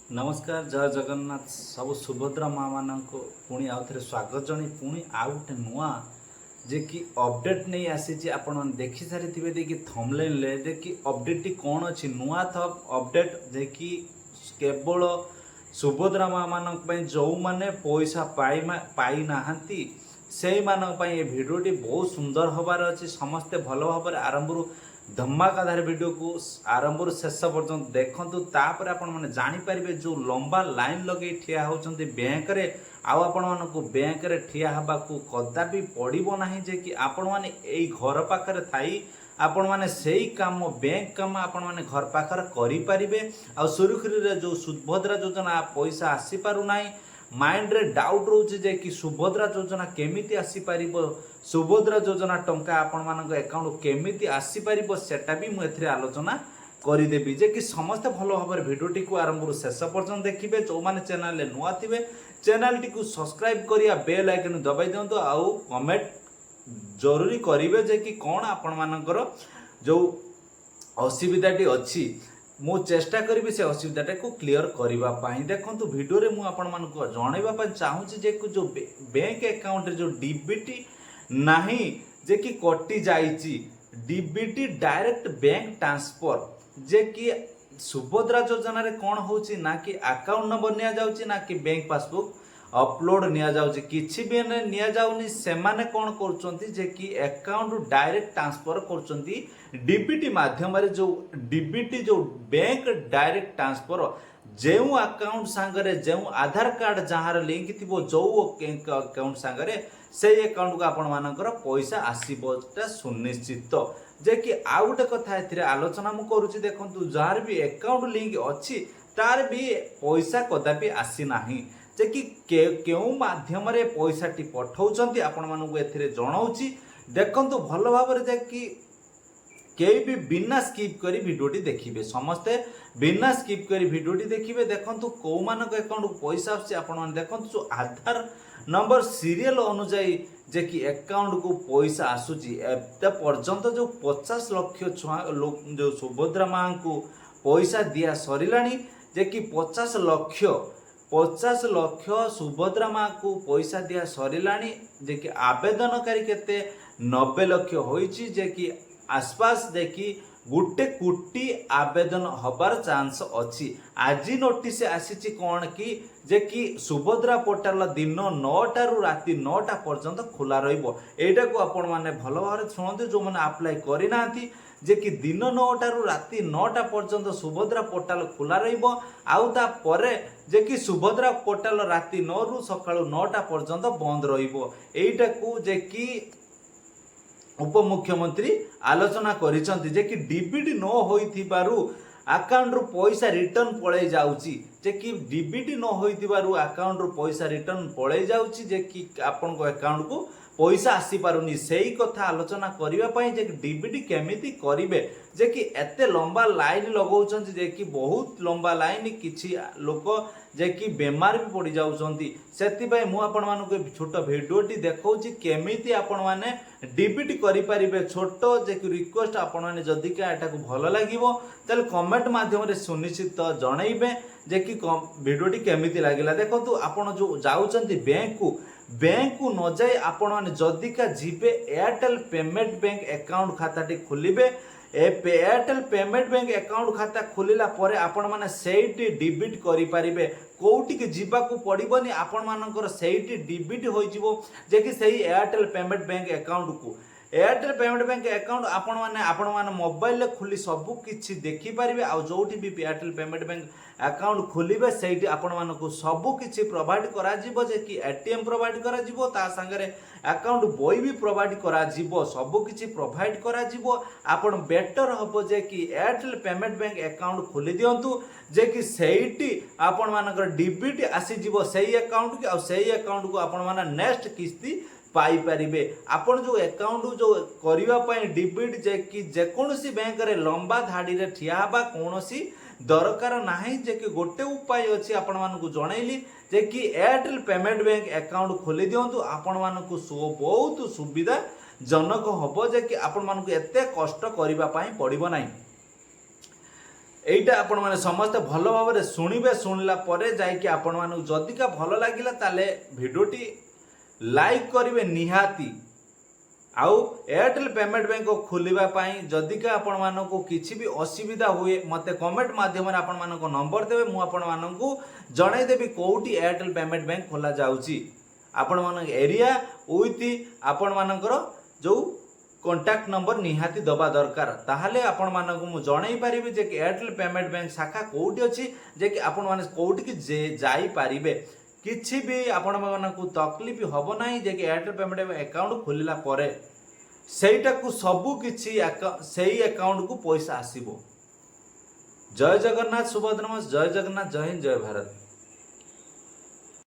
नमस्कार जय जगन्नाथ सब सुभद्रा माँ मान को पुणी आउ थे स्वागत जन पुणी आउ गोटे नुआ जे कि अपडेट नहीं आसी आपण देखी सारी थे देखिए थंबनेल ले जे कि अपडेट कौन अच्छी नुआ अपडेट जे कि केवल सुभद्रा माँ मान जो मैंने पैसा पाई नाहंती से मानक ये भिडियोटी बहुत सुंदर हबार अच्छी समस्ते भल भाव आरंभ धमाकाधार वीडियो को आरंभ शेष पर्यंत देखु तापर आपण मैंने जानीपारे जो लंबा लाइन लगे ठिया होती बैंक रे आपण मानक बैंक रे ठिया हवा को कदापि पड़ो ना जे कि आपण मैंने यही घर पाखे थी आपण मैंने से काम बैंक काम आपण मैंने घर पाखर करें आ सुरुखुरी जो सुभद्रा योजना पैसा आसी पारु नाही माइंड रे डाउट रोचे जे कि सुभद्रा योजना केमिति आसी पारिबो सुभद्रा योजना टंका आपण मानक अकाउंट केमिति आसी पारिबो सेटा भी मु एथरे आलोचना करिदेबी जे कि समस्त भल भाव भिडियोटी को आरंभ शेष पर्यंत देखिए जो मैंने चैनल रे नुआ थिबे चैनल टी को सब्सक्राइब करिया बेल आइकन दबाई दियंतो आउ कमेंट जरूरी करिवे जे कि कोन आपण मानकर जो असुविधाटी अछि मु चेष्टा करी से असुविधाटा को क्लीयर करने देखो भिडियो रे मुझे जनवाई चाहूँगी जे जो बैंक अकाउंट जो डीबीटी नाही जे कि कटि जाइए डीबीटी डायरेक्ट बैंक ट्रांसफर जे कि सुभद्रा योजना रे कौन होची ना कि अकाउंट नंबर निया जाउची ना कि बैंक पासबुक अपलोड निया जाउची किछि भी निया जाउनी सेमाने कोन करचंती जे कि अकाउंट डायरेक्ट ट्रांसफर करचंती डीबीटी माध्यम रे जो डीबीटी जो बैंक डायरेक्ट ट्रांसफर जो अकाउंट सांगरे जो आधार कार्ड जहार लिंक थिबो जो अकाउंट सांगरे से अकाउंट को आपण मानकर पैसा आसीबोटा सुनिश्चित जे कि आउ गोटे कथा एथिरे आलोचना मु करूची देखंतु जार भी अकाउंट लिंक अछि तार भी पैसा कदापि आसी नाही जे कि केउ माध्यम रे पैसा टी पठाउचंती आपण मानकु एथिरे जणाउची देखंतु भल भाव जे कि केही भी बिना स्किप करी वीडियोटी देखिए समस्ते बिना स्किप करी वीडियोटी देखिए देखंतु को मानक अकाउंट को पैसा आछि आपण माने देखंतु जो आधार नंबर सीरियल अनुसार जे कि अकाउंट को पैसा आसुची एते पर्यंत जो 50 लाख छुआ जो सुभद्रा मां को पैसा दिया सरिलानी जे कि 50 लाख सुभद्रा मां को पैसा दिया सरिलानी जे कि आवेदनकारी केते 90 लाख होईची जे कि आसपास देखी 1 कोटी आवेदन हबार चांस अच्छी आज नोटिस आसी कौन कि जे कि सुभद्रा पोर्टाल दिन 9टा रु राति 9टा पर्यंत खोला रहिबो एटा को आपण माने भल भाव शुणते जो मैंने अप्लाई करना जे कि दिन 9टा रु राति 9टा पर्यंत सुभद्रा पोर्टाल खोला रहिबो आउ ता परे जे कि सुभद्रा पोर्टाल राति 9 रु सकाळु 9टा पर्यंत बंद रहिबो एटा को जे कि उपमुख्यमंत्री आलोचना करिसंती जे कि डीबीटी न होइथिबारु अकाउंट रु पैसा रिटर्न पळे जाउची जे कि डीबीटी न होइथिबारु अकाउंट रु पैसा रिटर्न पळे जाउची जे कि आपन को अकाउंट को पैसा आसी पारुनी सेही कथा आलोचना करिवा पई जे डीबीटी केमिति करिवे जे कि एते लंबा लाइन लगाउछंती जे कि बहुत लंबा लाइन किछि लोक जे कि बेमार भी पड़ जाउछंती सेति पई मु आपण मानको छोट भिडियोटी देखौची केमिति आपण माने डीबीटी करि परिबे छोट जे कि रिक्वेस्ट आपण माने जदी का एटा को भलो लागिवो तले कमेंट माध्यम रे सुनिश्चित जणाइबे जे कि भिडियोटी केमिति लागिला देखंतु आपण जो जाउछंती बैंक को न जाए आपण माने जदी का जीवे एयरटेल पेमेंट बैंक अकाउंट खाताटी खोलिबे एयरटेल पेमेंट बैंक अकाउंट खाता खोलिला परे आपण माने सेठी डिबिट करि परिबे कोउटी के जीवा को पड़िबनी आपण मानकर सेठी डिबिट होई जिवो जे कि सेही एयरटेल पेमेंट बैंक अकाउंट को एयरटेल पेमेंट बैंक अकाउंट आपण माने मोबाइल ले खुली सब किछि देखि परिबे आ जोठी भी एयरटेल पेमेंट बैंक अकाउंट खोलिबे सेठी आपण मानको सब किछि प्रोवाइड करा जिवो जे कि एटीएम प्रोवाइड करा जिवो ता संगरे अकाउंट बॉय भी प्रोवाइड करा जिवो सब किछि प्रोवाइड करा जिवो आपण बेटर हबो जे कि एयरटेल पेमेंट बैंक अकाउंट खोली दियंतु जे कि सेठी आपण मानकर डीबीटी आसी जिवो सेही अकाउंट के आ सेही अकाउंट को आपण माने नेक्स्ट किस्ती पाई परिबे आपण जो अकाउंट जो करिवा पई डीबीटी जे कि जेकोनसी बैंक रे लंबा धाडी रे ठिया बा कोनोसी दरकार नाही जे कि गोटे उपाय अछि आपण मानकु जणाइली जे कि एयरटेल पेमेंट बैंक अकाउंट खोली दियंतु आपण मानकु बहुत सुविधा जनक हबो जे कि आपण मानकु एते कष्ट करिवा पई पड़िबो नाही এইটা आपण माने समस्त भल भाव शुणवे शुणला जाकि आपण मानू जदिका भल लगिला ताले भिडियोटी लाइक करेंगे निहाती आउ एयरटेल पेमेंट बैंक को खोलिबा पाई जदिका आपण मानू किसी भी असुविधा हुए मते कमेंट माध्यम आपण मानू नंबर देवे मु आपण मानू जणाई देबी कोउटी एयरटेल पेमेंट बैंक खोला जाउची आपण मान एरिया विथ आपण मानकर जो कॉन्टैक्ट नंबर निहाती दबा दरकार ताहले आपण मानक मु जणाई पारिबे जे कि एयरटेल पेमेंट बैंक शाखा कोउटी अछि जे कि आपण माने कोउटी कि जे जाई पारिबे किछि भी आपण मानक तकलीफ हबो नाही जे कि एयरटेल पेमेंट बैंक अकाउंट खोलिला परे सेटा को सबु किछि सेही अकाउंट को पैसा आसीबो। जय जगन्नाथ सुभद्रमास जय जगन्नाथ जय हिंद जय भारत।